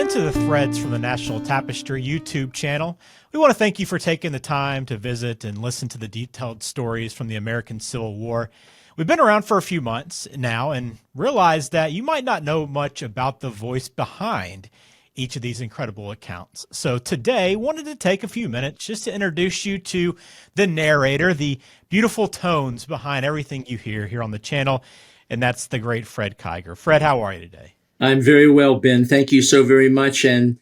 to the threads from the National Tapestry YouTube channel. We want to thank you for taking the time to visit and listen to the detailed stories from the American Civil War. We've been around for a few months now and realized that you might not know much about the voice behind each of these incredible accounts. So today, wanted to take a few minutes just to introduce you to the narrator, the beautiful tones behind everything you hear here on the channel, and that's the great Fred Kiger. Fred, how are you today? I'm very well, Ben. Thank you so very much, and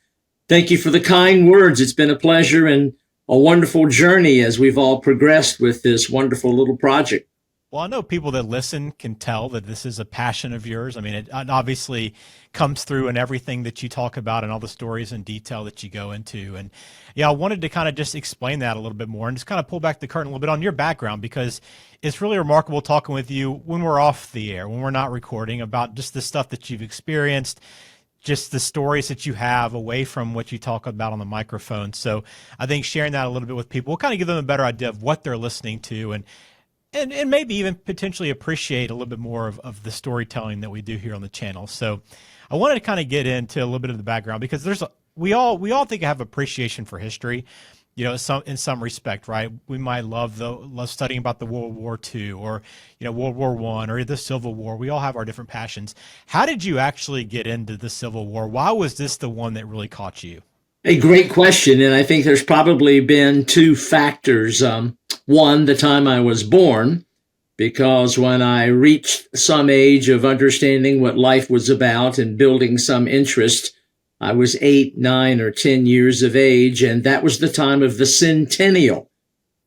thank you for the kind words. It's been a pleasure and a wonderful journey as we've all progressed with this wonderful little project. Well, I know people that listen can tell that this is a passion of yours. I mean, it obviously comes through in everything that you talk about and all the stories and detail that you go into. And yeah, I wanted to kind of just explain that a little bit more and just kind of pull back the curtain a little bit on your background, because it's really remarkable talking with you when we're off the air, when we're not recording, about just the stuff that you've experienced, just the stories that you have away from what you talk about on the microphone. So I think sharing that a little bit with people will kind of give them a better idea of what they're listening to and maybe even potentially appreciate a little bit more of the storytelling that we do here on the channel. So I wanted to kind of get into a little bit of the background, because we all think I have appreciation for history, you know, in some respect, right? We might love studying about the World War II or, you know, World War I or the Civil War. We all have our different passions. How did you actually get into the Civil War? Why was this the one that really caught you? A great question, and I think there's probably been two factors. One, the time I was born, because when I reached some age of understanding what life was about and building some interest, I was 8, 9, or 10 years of age, and that was the time of the centennial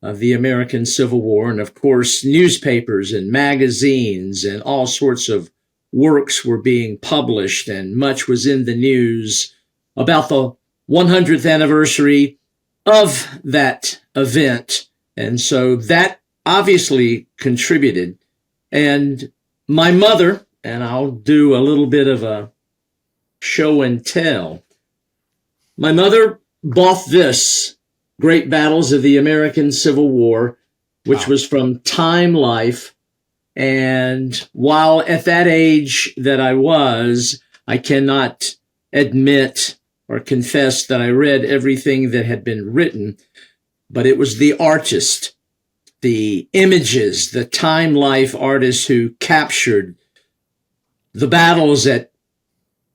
of the American Civil War. And of course, newspapers and magazines and all sorts of works were being published, and much was in the news about the 100th anniversary of that event. And so that obviously contributed. And my mother, and I'll do a little bit of a show and tell. My mother bought this, Great Battles of the American Civil War, which was from Time Life. And while at that age that I was, I cannot admit or confess that I read everything that had been written, but it was the artist, the images, the Time Life artists who captured the battles at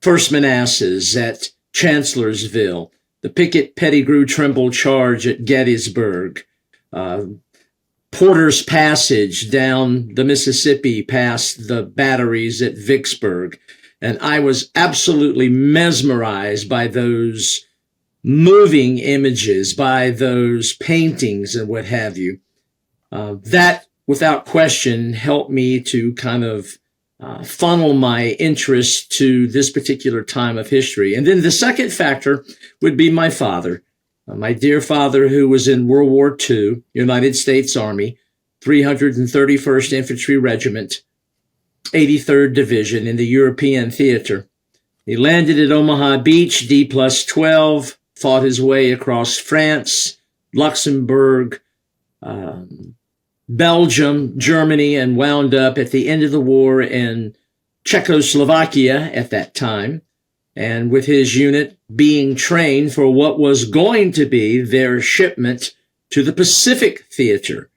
First Manassas, at Chancellorsville, the Pickett, Pettigrew, Trimble charge at Gettysburg, Porter's Passage down the Mississippi past the batteries at Vicksburg. And I was absolutely mesmerized by those moving images, by those paintings and what have you. That, without question, helped me to kind of funnel my interest to this particular time of history. And then the second factor would be my father, my dear father, who was in World War II, United States Army, 331st Infantry Regiment, 83rd Division in the European theater. He landed at Omaha Beach, D+12, fought his way across France, Luxembourg, Belgium, Germany, and wound up at the end of the war in Czechoslovakia at that time, and with his unit being trained for what was going to be their shipment to the Pacific theater,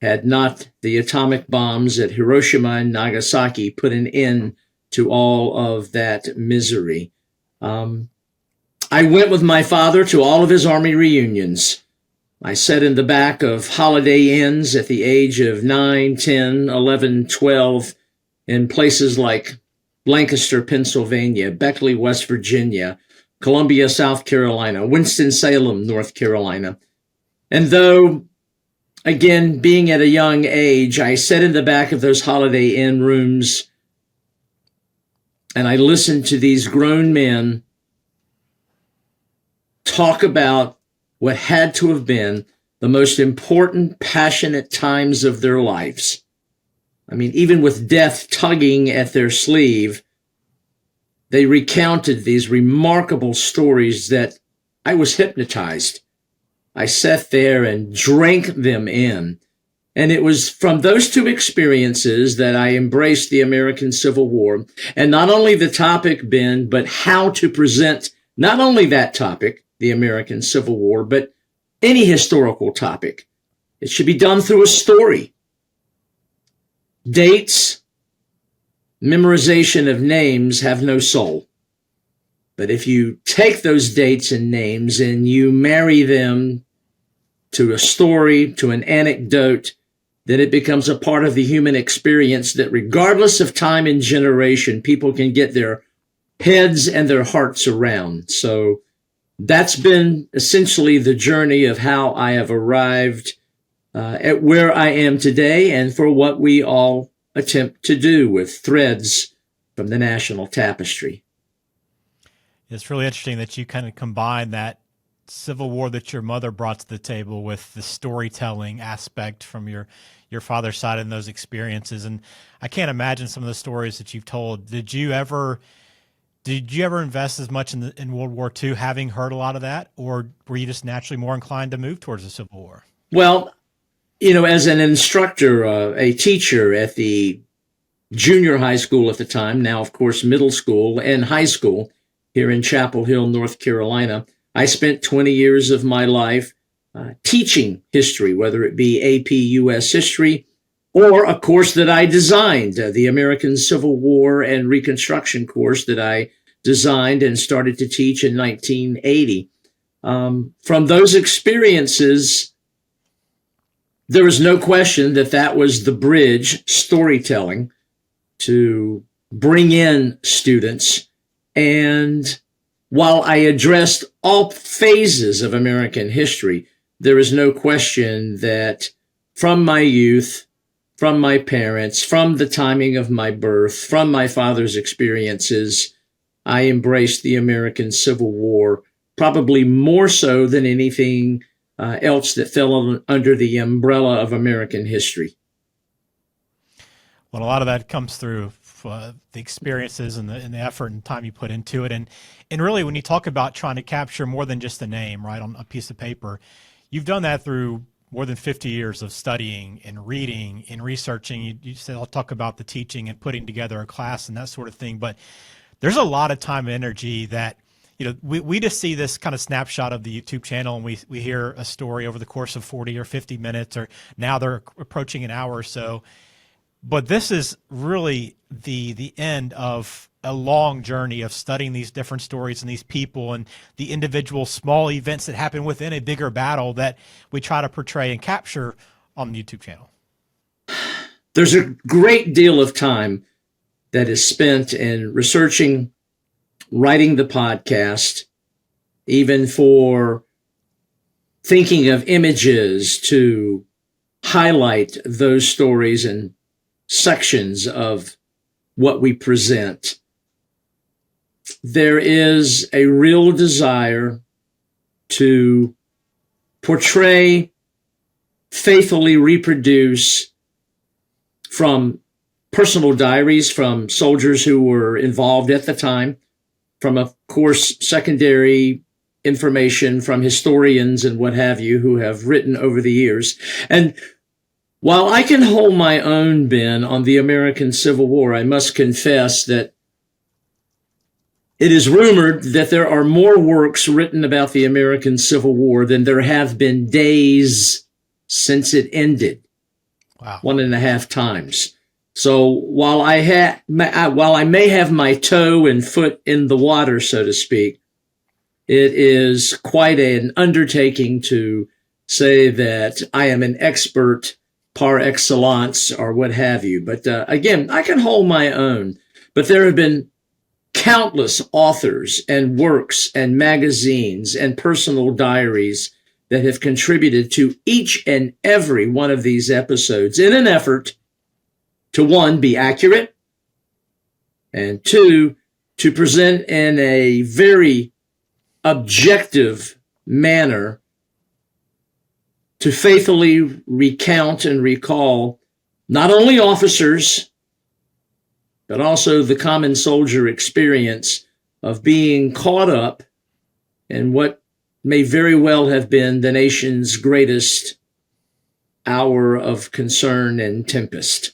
had not the atomic bombs at Hiroshima and Nagasaki put an end to all of that misery. I went with my father to all of his Army reunions. I sat in the back of Holiday Inns at the age of 9, 10, 11, 12 in places like Lancaster, Pennsylvania, Beckley, West Virginia, Columbia, South Carolina, Winston-Salem, North Carolina. And though, again, being at a young age, I sat in the back of those Holiday Inn rooms and I listened to these grown men talk about what had to have been the most important, passionate times of their lives. I mean, even with death tugging at their sleeve, they recounted these remarkable stories that I was hypnotized. I sat there and drank them in. And it was from those two experiences that I embraced the American Civil War. And not only the topic, Ben, but how to present not only that topic, the American Civil War, but any historical topic. It should be done through a story. Dates, memorization of names have no soul. But if you take those dates and names and you marry them to a story, to an anecdote, then it becomes a part of the human experience that regardless of time and generation, people can get their heads and their hearts around. So that's been essentially the journey of how I have arrived at where I am today and for what we all attempt to do with threads from the National Tapestry. It's really interesting that you kind of combine that Civil War that your mother brought to the table with the storytelling aspect from your father's side and those experiences. And I can't imagine some of the stories that you've told. Did you ever invest as much in World War II, having heard a lot of that, or were you just naturally more inclined to move towards the Civil War? Well, as an instructor, a teacher at the junior high school at the time, now of course middle school and high school here in Chapel Hill, North Carolina, I spent 20 years of my life teaching history, whether it be AP US history or a course that I designed, the American Civil War and Reconstruction course that I designed and started to teach in 1980. From those experiences, there was no question that was the bridge, storytelling, to bring in students. And while I addressed all phases of American history, there is no question that from my youth, from my parents, from the timing of my birth, from my father's experiences, I embraced the American Civil War, probably more so than anything else that fell under the umbrella of American history. Well, a lot of that comes through the experiences and the effort and time you put into it. And really, when you talk about trying to capture more than just a name, right, on a piece of paper, you've done that through more than 50 years of studying and reading and researching. You said, I'll talk about the teaching and putting together a class and that sort of thing. But there's a lot of time and energy that, we just see this kind of snapshot of the YouTube channel and we hear a story over the course of 40 or 50 minutes, or now they're approaching an hour or so. But this is really the end of a long journey of studying these different stories and these people and the individual small events that happen within a bigger battle that we try to portray and capture on the YouTube channel. There's a great deal of time that is spent in researching, writing the podcast, even for thinking of images to highlight those stories and sections of what we present. There is a real desire to portray, faithfully reproduce from personal diaries from soldiers who were involved at the time, from, of course, secondary information from historians and what have you who have written over the years. And while I can hold my own, Ben, on the American Civil War, I must confess that it is rumored that there are more works written about the American Civil War than there have been days since it ended. Wow. 1.5 times. So while I may have my toe and foot in the water, so to speak, it is quite an undertaking to say that I am an expert par excellence or what have you. But again, I can hold my own. But there have been countless authors and works and magazines and personal diaries that have contributed to each and every one of these episodes in an effort to, one, be accurate, and two, to present in a very objective manner to faithfully recount and recall not only officers, but also the common soldier experience of being caught up in what may very well have been the nation's greatest hour of concern and tempest.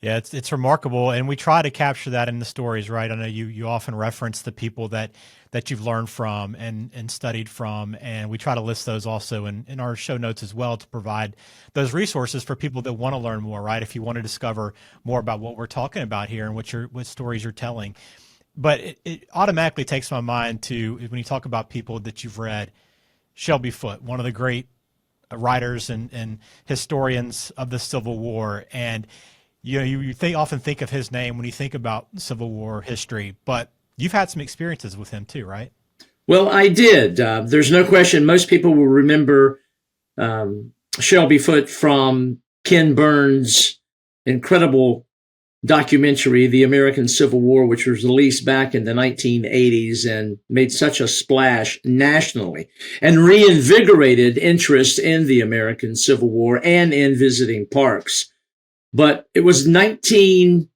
Yeah, it's remarkable, and we try to capture that in the stories, right? I know you often reference the people that that you've learned from and studied from. And we try to list those also in our show notes as well to provide those resources for people that want to learn more, right? If you want to discover more about what we're talking about here and what stories you're telling. But it automatically takes my mind to, when you talk about people that you've read, Shelby Foote, one of the great writers and historians of the Civil War. And you often think of his name when you think about Civil War history, but you've had some experiences with him too, right? Well, I did. There's no question. Most people will remember Shelby Foote from Ken Burns' incredible documentary, The American Civil War, which was released back in the 1980s and made such a splash nationally and reinvigorated interest in the American Civil War and in visiting parks. But it was 1990s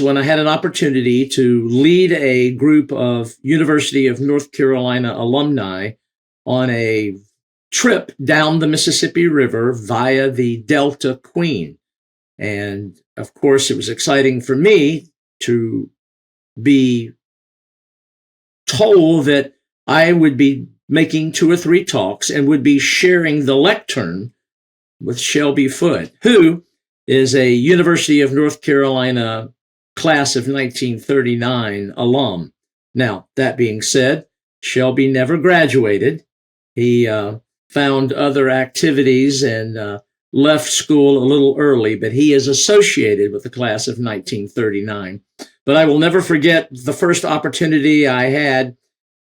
when I had an opportunity to lead a group of University of North Carolina alumni on a trip down the Mississippi River via the Delta Queen. And of course, it was exciting for me to be told that I would be making 2 or 3 talks and would be sharing the lectern with Shelby Foote, who is a University of North Carolina class of 1939 alum. Now, that being said, Shelby never graduated. He found other activities and left school a little early, but he is associated with the class of 1939. But I will never forget the first opportunity I had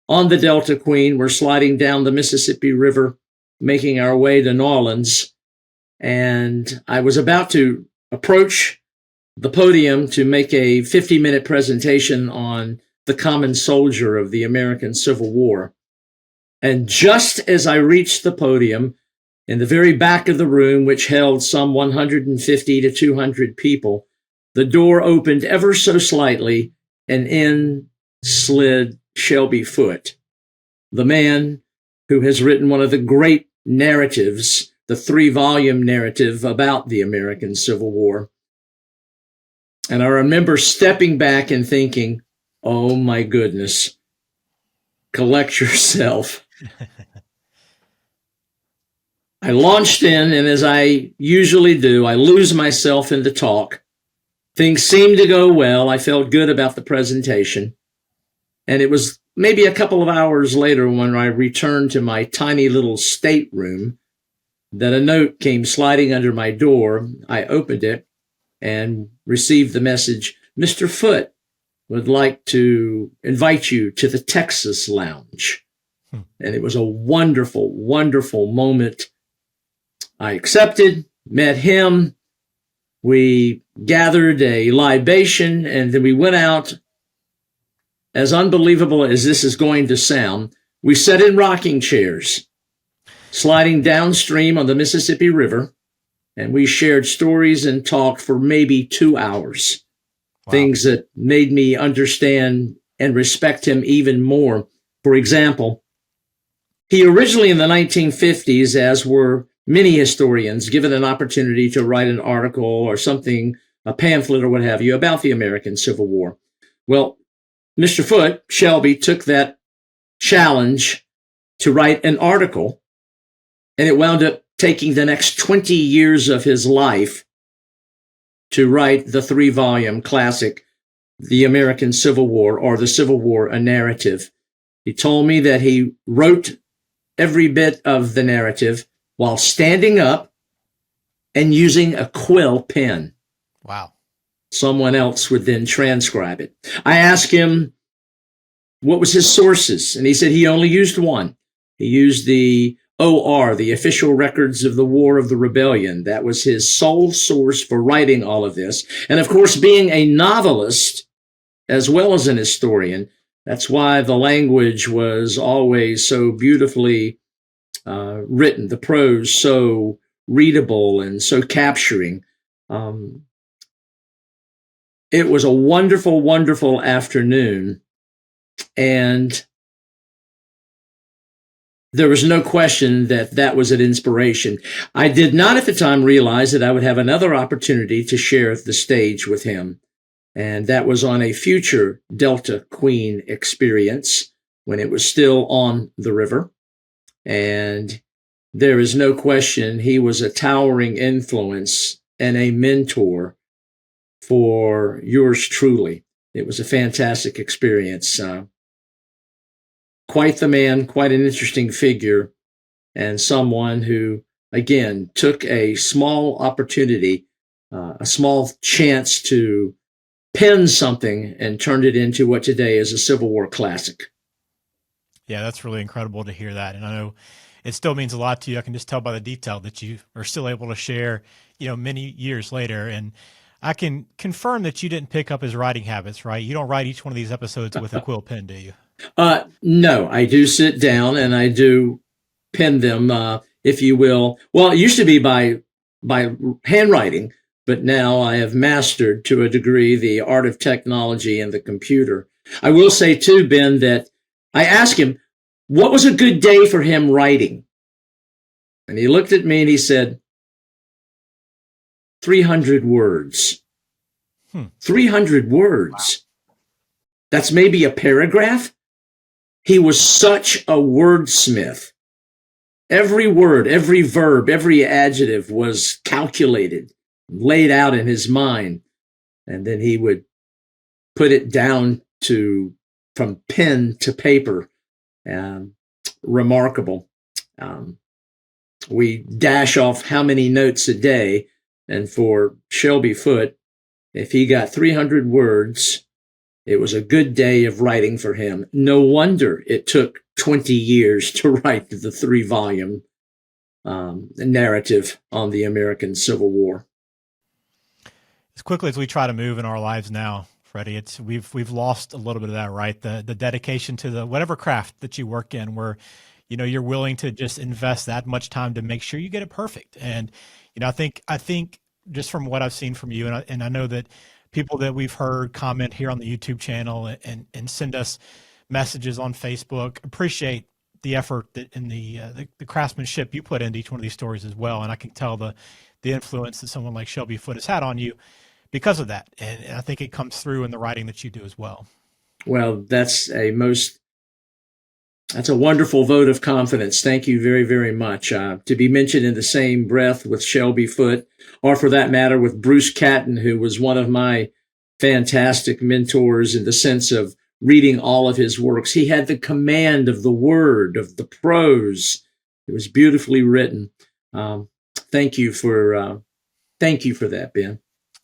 on the Delta Queen. We're sliding down the Mississippi River, making our way to New Orleans. And I was about to approach the podium to make a 50-minute presentation on the common soldier of the American Civil War. And just as I reached the podium, in the very back of the room, which held some 150 to 200 people, the door opened ever so slightly, and in slid Shelby Foote, the man who has written one of the great narratives, the 3-volume narrative about the American Civil War. And I remember stepping back and thinking, oh my goodness, collect yourself. I launched in, and as I usually do, I lose myself in the talk. Things seemed to go well. I felt good about the presentation. And it was maybe a couple of hours later when I returned to my tiny little stateroom that a note came sliding under my door. I opened it and received the message, Mr. Foote would like to invite you to the Texas Lounge. And it was a wonderful, wonderful moment. I accepted, met him, we gathered a libation, and then we went out. As unbelievable as this is going to sound, we sat in rocking chairs, sliding downstream on the Mississippi River, and we shared stories and talked for maybe 2 hours. Wow. Things that made me understand and respect him even more. For example, he originally in the 1950s, as were many historians, given an opportunity to write an article or something, a pamphlet or what have you, about the American Civil War. Well, Mr. Foote, Shelby, took that challenge to write an article, and it wound up taking the next 20 years of his life to write the 3-volume classic, The American Civil War, or The Civil War, a Narrative. He told me that he wrote every bit of the narrative while standing up and using a quill pen. Wow. Someone else would then transcribe it. I asked him what was his sources, and he said he only used one. He used the OR, the Official Records of the War of the Rebellion. That was his sole source for writing all of this. And of course, being a novelist as well as an historian, that's why the language was always so beautifully written, the prose so readable and so capturing. It was a wonderful, wonderful afternoon, and there was no question that that was an inspiration. I did not at the time realize that I would have another opportunity to share the stage with him. And that was on a future Delta Queen experience when it was still on the river. And there is no question he was a towering influence and a mentor for yours truly. It was a fantastic experience. Quite the man, quite an interesting figure, and someone who, again, took a small opportunity, a small chance to pen something and turned it into what today is a Civil War classic. Yeah, that's really incredible to hear that. And I know it still means a lot to you. I can just tell by the detail that you are still able to share, many years later. And I can confirm that you didn't pick up his writing habits, right? You don't write each one of these episodes with a quill pen, do you? No, I do sit down and I do pen them, if you will. Well, it used to be by handwriting, but now I have mastered to a degree the art of technology and the computer. I will say too, Ben, that I asked him, what was a good day for him writing? And he looked at me and he said, 300 words. 300 words. Wow. That's maybe a paragraph. He was such a wordsmith. Every word, every verb, every adjective was calculated, laid out in his mind. And then he would put it down from pen to paper. Remarkable. We dash off how many notes a day. And for Shelby Foote, if he got 300 words, it was a good day of writing for him. No wonder it took 20 years to write the 3-volume narrative on the American Civil War. As quickly as we try to move in our lives now, Freddie, we've lost a little bit of that, right? The dedication to the whatever craft that you work in, where you're willing to just invest that much time to make sure you get it perfect. And I think just from what I've seen from you, and I know that people that we've heard comment here on the YouTube channel and send us messages on Facebook appreciate the effort and the craftsmanship you put into each one of these stories as well. And I can tell the influence that someone like Shelby Foote has had on you because of that. And I think it comes through in the writing that you do as well. Well, that's a wonderful vote of confidence. Thank you very, very much. To be mentioned in the same breath with Shelby Foote, or for that matter, with Bruce Catton, who was one of my fantastic mentors in the sense of reading all of his works. He had the command of the word, of the prose. It was beautifully written. Thank you for that, Ben.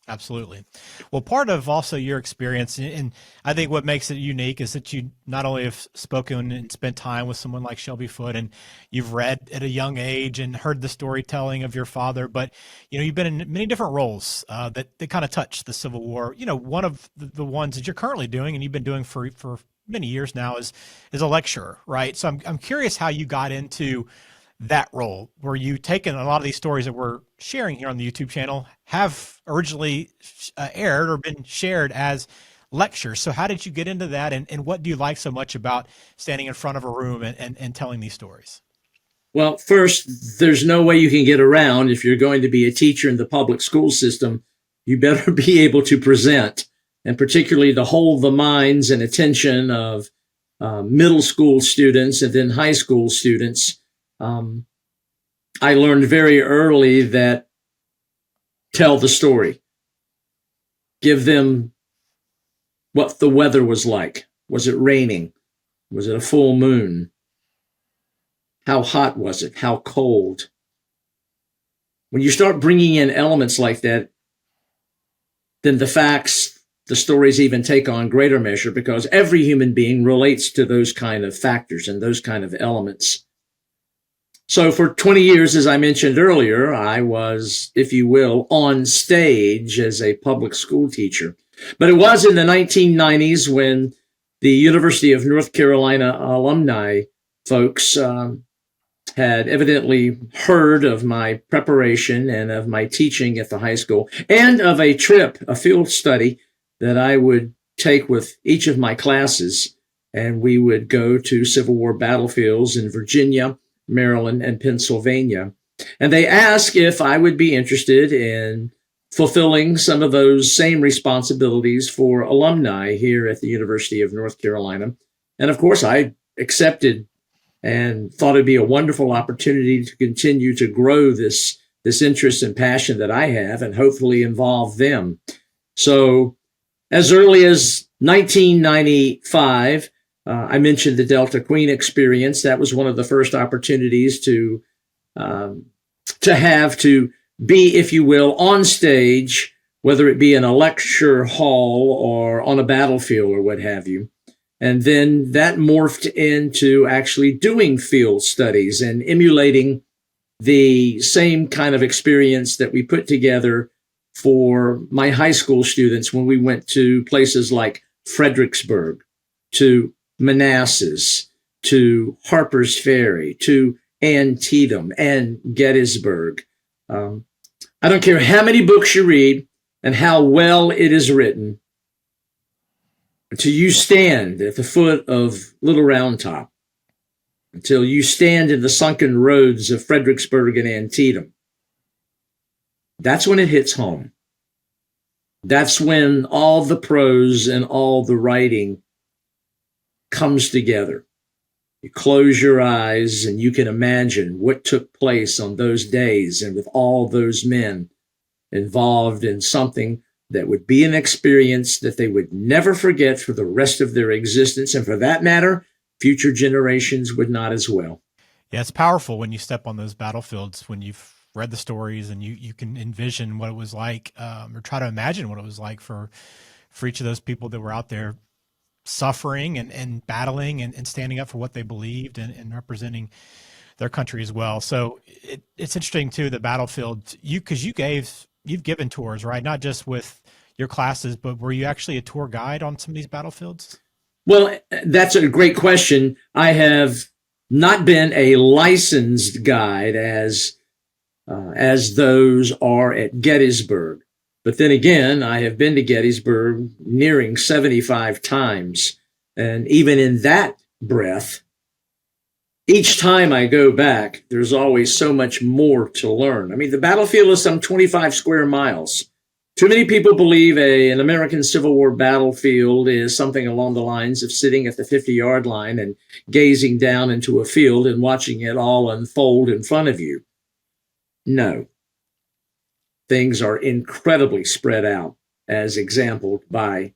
Absolutely. Well, part of also your experience, and I think what makes it unique, is that you not only have spoken and spent time with someone like Shelby Foote, and you've read at a young age and heard the storytelling of your father, but you've been in many different roles that kind of touch the Civil War. One of the ones that you're currently doing, and you've been doing for many years now, is a lecturer, right? So I'm curious how you got into that role, where you taken a lot of these stories that we're sharing here on the YouTube channel have originally aired or been shared as lectures. So how did you get into that? And what do you like so much about standing in front of a room and telling these stories? Well, first, there's no way you can get around. If you're going to be a teacher in the public school system, you better be able to present, and particularly to hold the minds and attention of middle school students and then high school students. I learned very early that tell the story. Give them what the weather was like. Was it raining? Was it a full moon? How hot was it? How cold? When you start bringing in elements like that, then the facts, the stories even take on greater measure, because every human being relates to those kind of factors and those kind of elements. So for 20 years, as I mentioned earlier, I was, if you will, on stage as a public school teacher. But it was in the 1990s when the University of North Carolina alumni folks had evidently heard of my preparation and of my teaching at the high school, and of a trip, a field study that I would take with each of my classes. And we would go to Civil War battlefields in Virginia, Maryland, and Pennsylvania. And they asked if I would be interested in fulfilling some of those same responsibilities for alumni here at the University of North Carolina. And of course, I accepted and thought it'd be a wonderful opportunity to continue to grow this interest and passion that I have and hopefully involve them. So as early as 1995, I mentioned the Delta Queen experience. That was one of the first opportunities to be, if you will, on stage, whether it be in a lecture hall or on a battlefield or what have you. And then that morphed into actually doing field studies and emulating the same kind of experience that we put together for my high school students when we went to places like Fredericksburg, to Manassas, to Harper's Ferry, to Antietam and Gettysburg. I don't care how many books you read and how well it is written, until you stand at the foot of Little Round Top, until you stand in the sunken roads of Fredericksburg and Antietam, that's when it hits home. That's when all the prose and all the writing comes together. You close your eyes and you can imagine what took place on those days and with all those men involved in something that would be an experience that they would never forget for the rest of their existence. And for that matter, future generations would not as well. Yeah, it's powerful when you step on those battlefields, when you've read the stories and you can envision what it was like, or try to imagine what it was like for each of those people that were out there suffering and battling and standing up for what they believed and representing their country as well. So it's interesting too, the battlefield, because you've given tours, right? Not just with your classes, but were you actually a tour guide on some of these battlefields? Well, that's a great question. I have not been a licensed guide as those are at Gettysburg. But then again, I have been to Gettysburg nearing 75 times. And even in that breath, each time I go back, there's always so much more to learn. I mean, the battlefield is some 25 square miles. Too many people believe an American Civil War battlefield is something along the lines of sitting at the 50-yard line and gazing down into a field and watching it all unfold in front of you. No. Things are incredibly spread out, as exampled by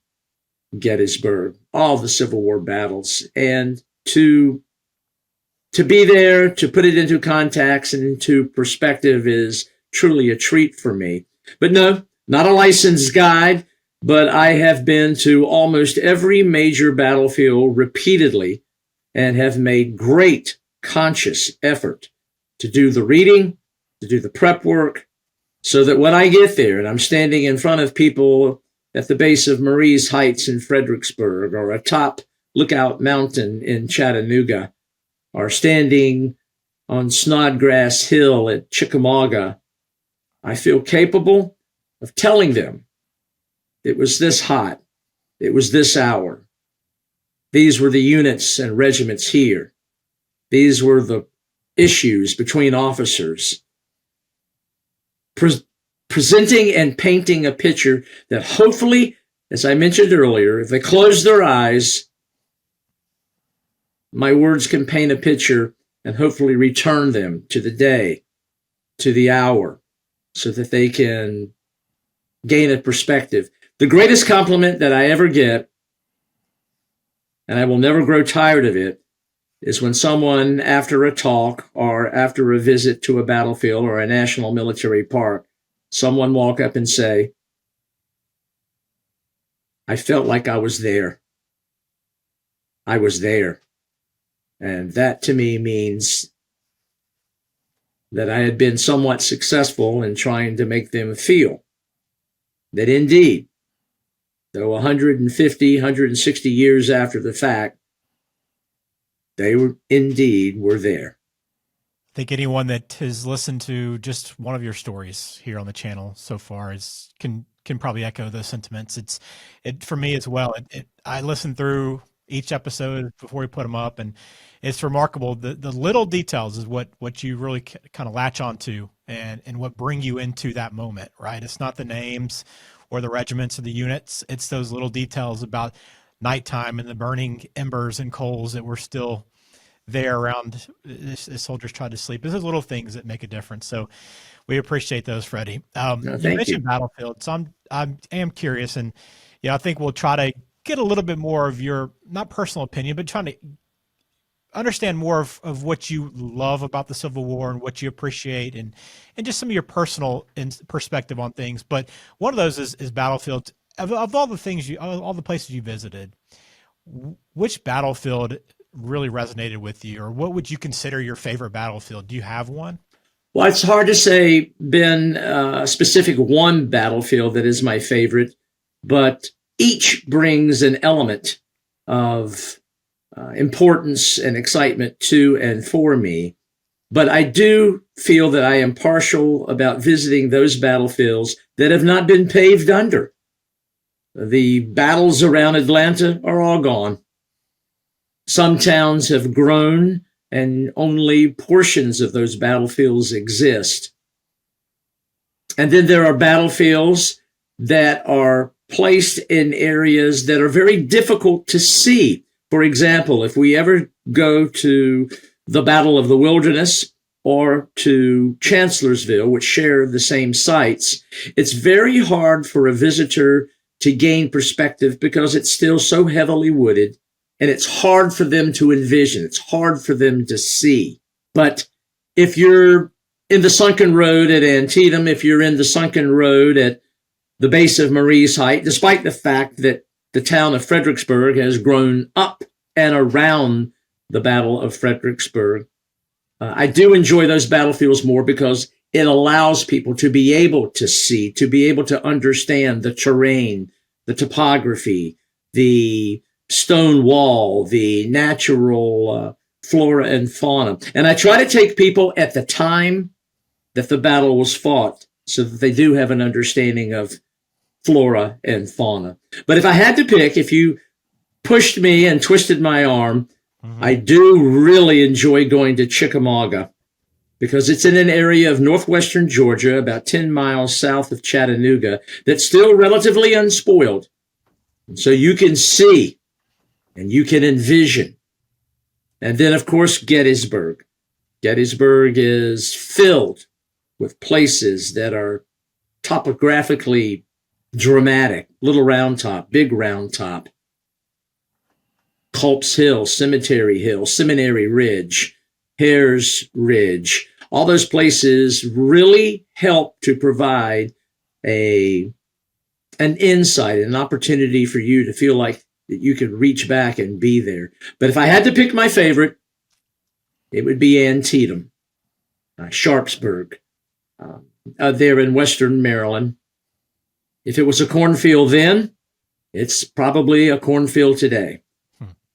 Gettysburg, all the Civil War battles. And to be there, to put it into context and into perspective is truly a treat for me. But no, not a licensed guide, but I have been to almost every major battlefield repeatedly and have made great conscious effort to do the reading, to do the prep work, so that when I get there and I'm standing in front of people at the base of Marie's Heights in Fredericksburg or atop Lookout Mountain in Chattanooga or standing on Snodgrass Hill at Chickamauga, I feel capable of telling them it was this hot, it was this hour. These were the units and regiments here. These were the issues between officers. Presenting and painting a picture that hopefully, as I mentioned earlier, if they close their eyes, my words can paint a picture and hopefully return them to the day, to the hour, so that they can gain a perspective. The greatest compliment that I ever get, and I will never grow tired of it, is when someone, after a talk or after a visit to a battlefield or a national military park, someone walk up and say, I felt like I was there. I was there. And that to me means that I had been somewhat successful in trying to make them feel that indeed, though 150, 160 years after the fact, they were there. I think anyone that has listened to just one of your stories here on the channel so far can probably echo those sentiments. It for me as well. I listened through each episode before we put them up, and it's remarkable. The little details is what you really kind of latch onto and what bring you into that moment, right? It's not the names or the regiments or the units. It's those little details about nighttime and the burning embers and coals that were still there around as soldiers tried to sleep. It's those little things that make a difference. So we appreciate those, Freddie. No, You thank mentioned you. Battlefield, so I am curious, and I think we'll try to get a little bit more of your not personal opinion, but trying to understand more of what you love about the Civil War and what you appreciate, and just some of your personal perspective on things. But one of those is Battlefield. Of all the things all the places you visited, which battlefield really resonated with you, or what would you consider your favorite battlefield? Do you have one? Well, it's hard to say, Ben, a specific one battlefield that is my favorite, but each brings an element of importance and excitement to and for me. But I do feel that I am partial about visiting those battlefields that have not been paved under. The battles around Atlanta are all gone. Some towns have grown, and only portions of those battlefields exist. And then there are battlefields that are placed in areas that are very difficult to see. For example, if we ever go to the Battle of the Wilderness or to Chancellorsville, which share the same sites, it's very hard for a visitor to gain perspective because it's still so heavily wooded. And it's hard for them to envision. It's hard for them to see. But if you're in the sunken road at Antietam, if you're in the sunken road at the base of Marie's Height, despite the fact that the town of Fredericksburg has grown up and around the Battle of Fredericksburg, I do enjoy those battlefields more because it allows people to be able to see, to be able to understand the terrain, the topography, the stone wall, the natural flora and fauna. And I try to take people at the time that the battle was fought so that they do have an understanding of flora and fauna. But if I had to pick, if you pushed me and twisted my arm, I do really enjoy going to Chickamauga because it's in an area of northwestern Georgia, about 10 miles south of Chattanooga, that's still relatively unspoiled. And so you can see and you can envision. And then, of course, Gettysburg. Gettysburg is filled with places that are topographically dramatic. Little Round Top, Big Round Top, Culp's Hill, Cemetery Hill, Seminary Ridge, Hare's Ridge. All those places really help to provide an insight, an opportunity for you to feel like that you could reach back and be there. But if I had to pick my favorite, it would be Antietam, Sharpsburg, there in western Maryland. If it was a cornfield then, it's probably a cornfield today.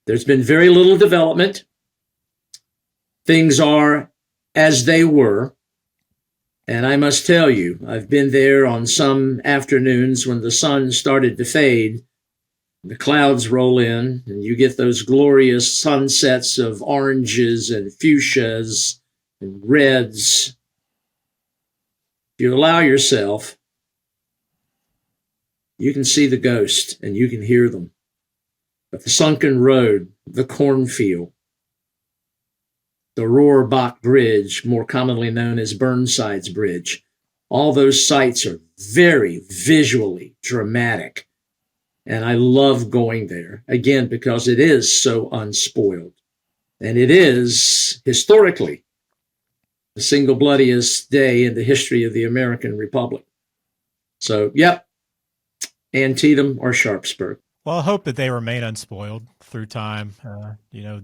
There's been very little development. Things are as they were. And I must tell you, I've been there on some afternoons when the sun started to fade. The clouds roll in, and you get those glorious sunsets of oranges and fuchsias and reds. If you allow yourself, you can see the ghost and you can hear them. But the sunken road, the cornfield, the Rohrbach Bridge, more commonly known as Burnside's Bridge, all those sites are very visually dramatic. And I love going there, again, because it is so unspoiled. And it is, historically, the single bloodiest day in the history of the American Republic. So, yep, Antietam or Sharpsburg. Well, I hope that they remain unspoiled through time,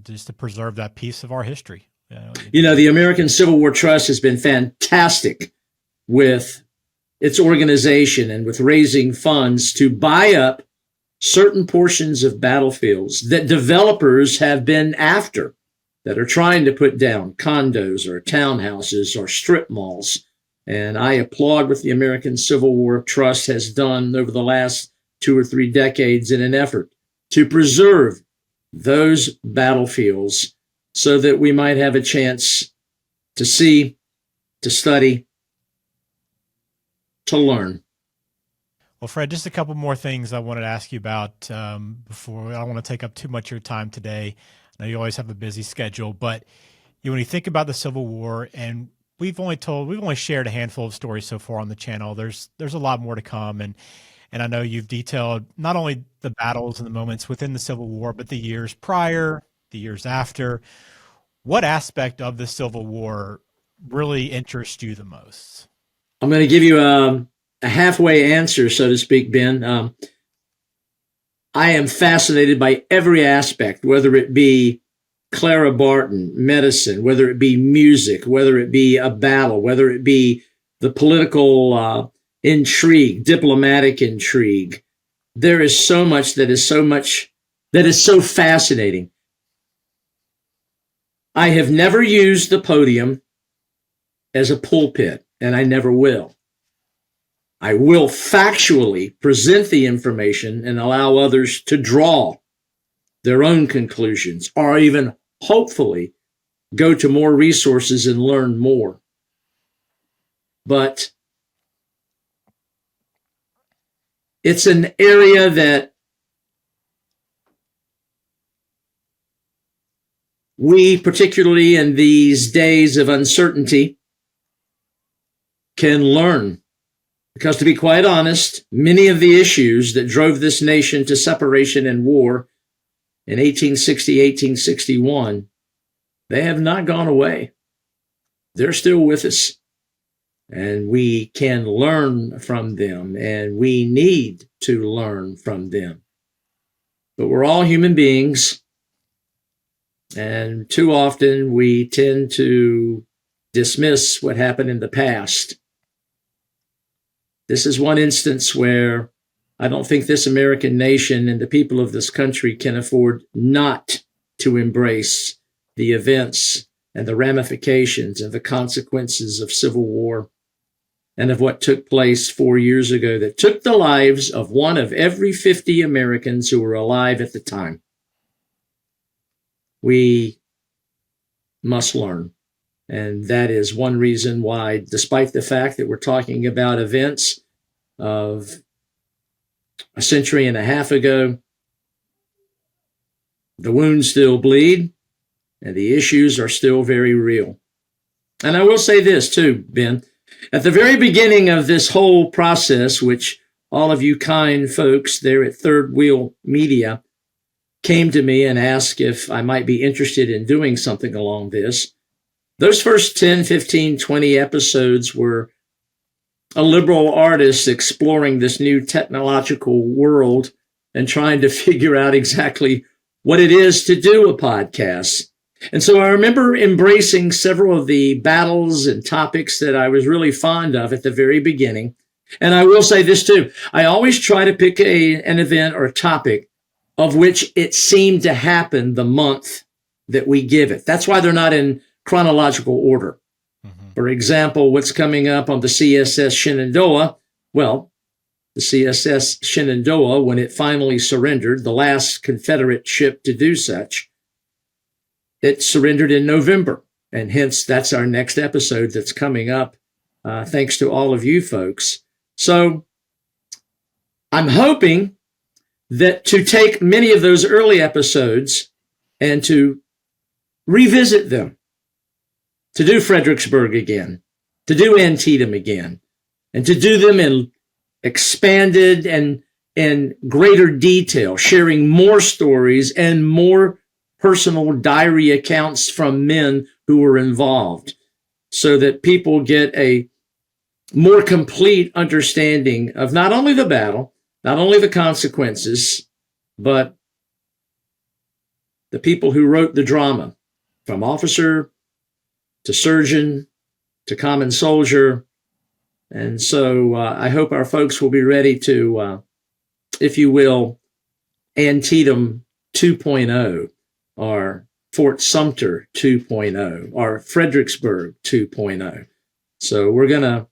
just to preserve that piece of our history. The American Civil War Trust has been fantastic with its organization and with raising funds to buy up certain portions of battlefields that developers have been after, that are trying to put down condos or townhouses or strip malls. And I applaud what the American Civil War Trust has done over the last 2 or 3 decades in an effort to preserve those battlefields so that we might have a chance to see, to study, to learn. Well, Fred, just a couple more things I wanted to ask you about before. I don't want to take up too much of your time today. I know you always have a busy schedule, but when you think about the Civil War, and we've only shared a handful of stories so far on the channel. There's a lot more to come, and I know you've detailed not only the battles and the moments within the Civil War, but the years prior, the years after. What aspect of the Civil War really interests you the most? I'm going to give you a halfway answer, so to speak, Ben. I am fascinated by every aspect, whether it be Clara Barton, medicine, whether it be music, whether it be a battle, whether it be the political intrigue, diplomatic intrigue. There is so much that is so fascinating. I have never used the podium as a pulpit, and I never will. I will factually present the information and allow others to draw their own conclusions, or even hopefully go to more resources and learn more. But it's an area that we, particularly in these days of uncertainty, can learn. Because to be quite honest, many of the issues that drove this nation to separation and war in 1860, 1861, they have not gone away. They're still with us. And we can learn from them, and we need to learn from them. But we're all human beings, and too often we tend to dismiss what happened in the past. This is one instance where I don't think this American nation and the people of this country can afford not to embrace the events and the ramifications and the consequences of civil war and of what took place 4 years ago that took the lives of one of every 50 Americans who were alive at the time. We must learn. And that is one reason why, despite the fact that we're talking about events of a century and a half ago, the wounds still bleed and the issues are still very real. And I will say this too, Ben, at the very beginning of this whole process, which all of you kind folks there at Third Wheel Media came to me and asked if I might be interested in doing something along this, those first 10, 15, 20 episodes were a liberal artist exploring this new technological world and trying to figure out exactly what it is to do a podcast. And so I remember embracing several of the battles and topics that I was really fond of at the very beginning. And I will say this too. I always try to pick an event or a topic of which it seemed to happen the month that we give it. That's why they're not in chronological order. Mm-hmm. For example, what's coming up on the CSS Shenandoah? Well, the CSS Shenandoah, when it finally surrendered, the last Confederate ship to do such, it surrendered in November. And hence, that's our next episode that's coming up, thanks to all of you folks. So I'm hoping that to take many of those early episodes and to revisit them, to do Fredericksburg again, to do Antietam again, and to do them in expanded and in greater detail, sharing more stories and more personal diary accounts from men who were involved, so that people get a more complete understanding of not only the battle, not only the consequences, but the people who wrote the drama, from officer to surgeon to common soldier. And so I hope our folks will be ready to, if you will, Antietam 2.0, or Fort Sumter 2.0, or Fredericksburg 2.0. So we're going to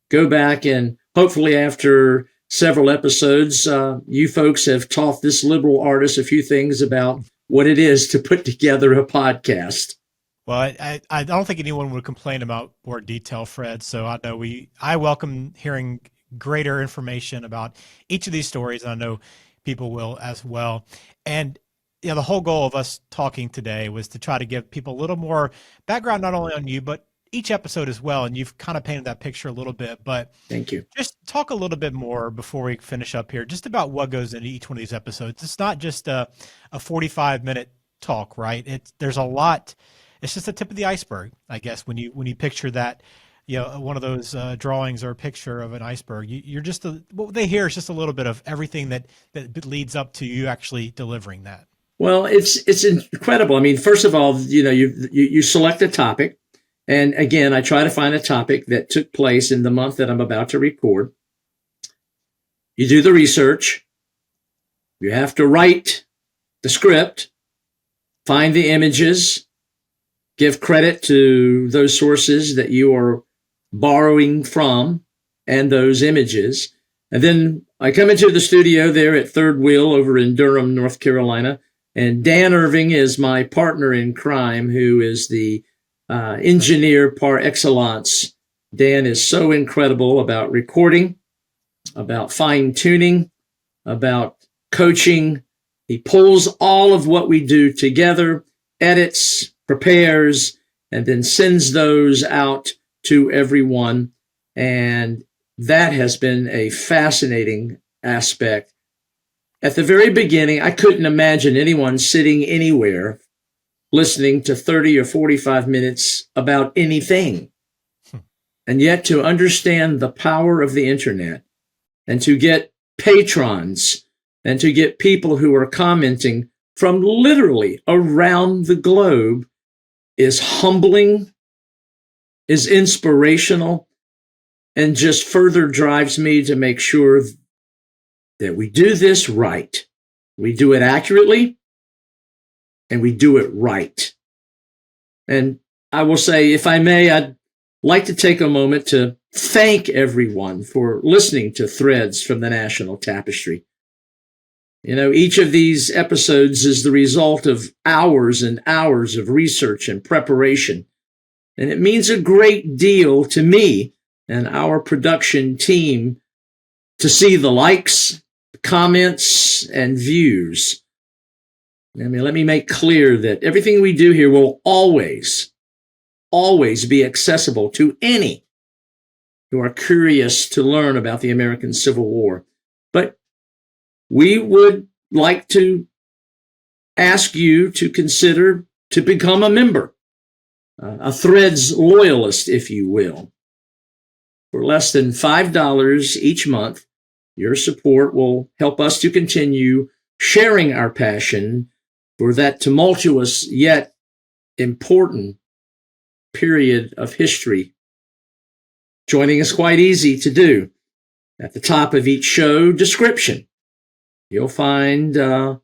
go back, and hopefully after several episodes, you folks have taught this liberal artist a few things about what it is to put together a podcast. Well, I don't think anyone would complain about more detail, Fred. So I know I welcome hearing greater information about each of these stories. And I know people will as well. And the whole goal of us talking today was to try to give people a little more background, not only on you, but each episode as well. And you've kind of painted that picture a little bit, but thank you. Just talk a little bit more before we finish up here, just about what goes into each one of these episodes. It's not just a 45-minute talk, right? There's a lot. It's just the tip of the iceberg, I guess, when you picture that, one of those drawings or a picture of an iceberg. You're just what they hear is just a little bit of everything that leads up to you actually delivering that. Well, it's incredible. I mean, first of all, you select a topic, and again, I try to find a topic that took place in the month that I'm about to record. You do the research. You have to write the script, find the images. Give credit to those sources that you are borrowing from and those images. And then I come into the studio there at Third Wheel over in Durham, North Carolina. And Dan Irving is my partner in crime, who is the engineer par excellence. Dan is so incredible about recording, about fine tuning, about coaching. He pulls all of what we do together, edits, prepares, and then sends those out to everyone. And that has been a fascinating aspect. At the very beginning, I couldn't imagine anyone sitting anywhere listening to 30 or 45 minutes about anything. And yet to understand the power of the internet and to get patrons and to get people who are commenting from literally around the globe is humbling, is inspirational, and just further drives me to make sure that we do this right. We do it accurately, and we do it right. And I will say, if I may, I'd like to take a moment to thank everyone for listening to Threads from the National Tapestry. Each of these episodes is the result of hours and hours of research and preparation. And it means a great deal to me and our production team to see the likes, comments, and views. Let me make clear that everything we do here will always be accessible to any who are curious to learn about the American Civil War. But we would like to ask you to consider to become a member, a Threads loyalist, if you will. For less than $5 each month, your support will help us to continue sharing our passion for that tumultuous yet important period of history. Joining is quite easy to do. At the top of each show description, you'll find a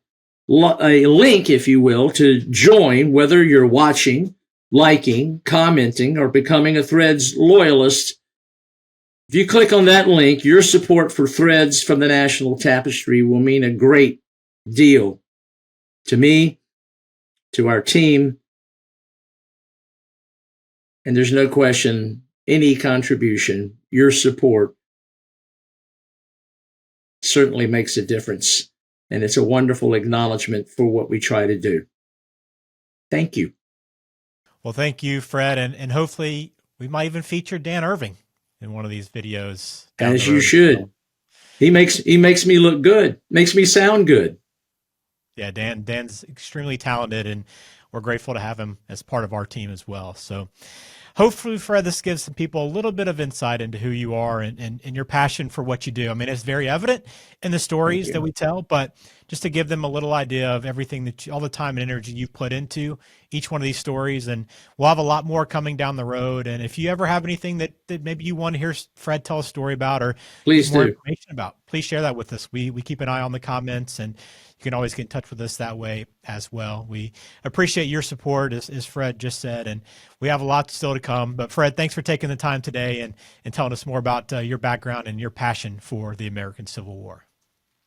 link, if you will, to join, whether you're watching, liking, commenting, or becoming a Threads loyalist. If you click on that link, your support for Threads from the National Tapestry will mean a great deal to me, to our team, and there's no question, any contribution, your support certainly makes a difference, and it's a wonderful acknowledgement for what we try to do. Thank you. Well, thank you, Fred, and hopefully we might even feature Dan Irving in one of these videos. As you should. He makes me look good, makes me sound good. Yeah, Dan's extremely talented, and we're grateful to have him as part of our team as well. So hopefully, Fred, this gives some people a little bit of insight into who you are and your passion for what you do. I mean, it's very evident in the stories that we tell, but just to give them a little idea of everything all the time and energy you've put into each one of these stories. And we'll have a lot more coming down the road. And if you ever have anything that maybe you want to hear Fred tell a story about or please more do. Information about, please share that with us. We keep an eye on the comments, and you can always get in touch with us that way as well. We appreciate your support, as Fred just said, and we have a lot still to come. But Fred, thanks for taking the time today and telling us more about your background and your passion for the American Civil War.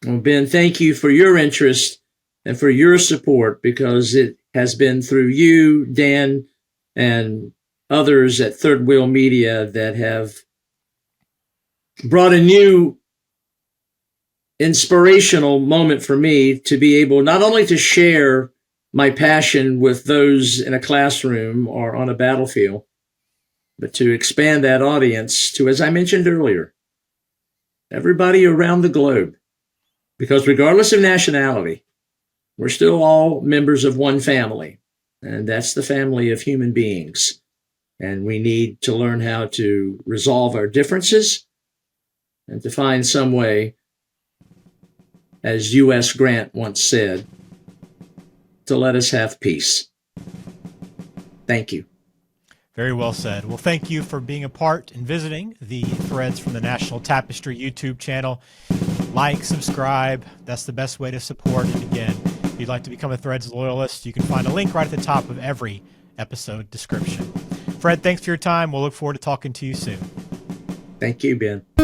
Well, Ben, thank you for your interest and for your support, because it has been through you, Dan, and others at Third Wheel Media that have brought a new inspirational moment for me to be able not only to share my passion with those in a classroom or on a battlefield, but to expand that audience to, as I mentioned earlier, everybody around the globe. Because regardless of nationality, we're still all members of one family, and that's the family of human beings. And we need to learn how to resolve our differences and to find some way, as U.S. Grant once said, to let us have peace. Thank you. Very well said. Well, thank you for being a part and visiting the threads from the National Tapestry YouTube channel. Like, subscribe. That's the best way to support. And again, if you'd like to become a Threads loyalist, you can find a link right at the top of every episode description. Fred, thanks for your time. We'll look forward to talking to you soon. Thank you, Ben.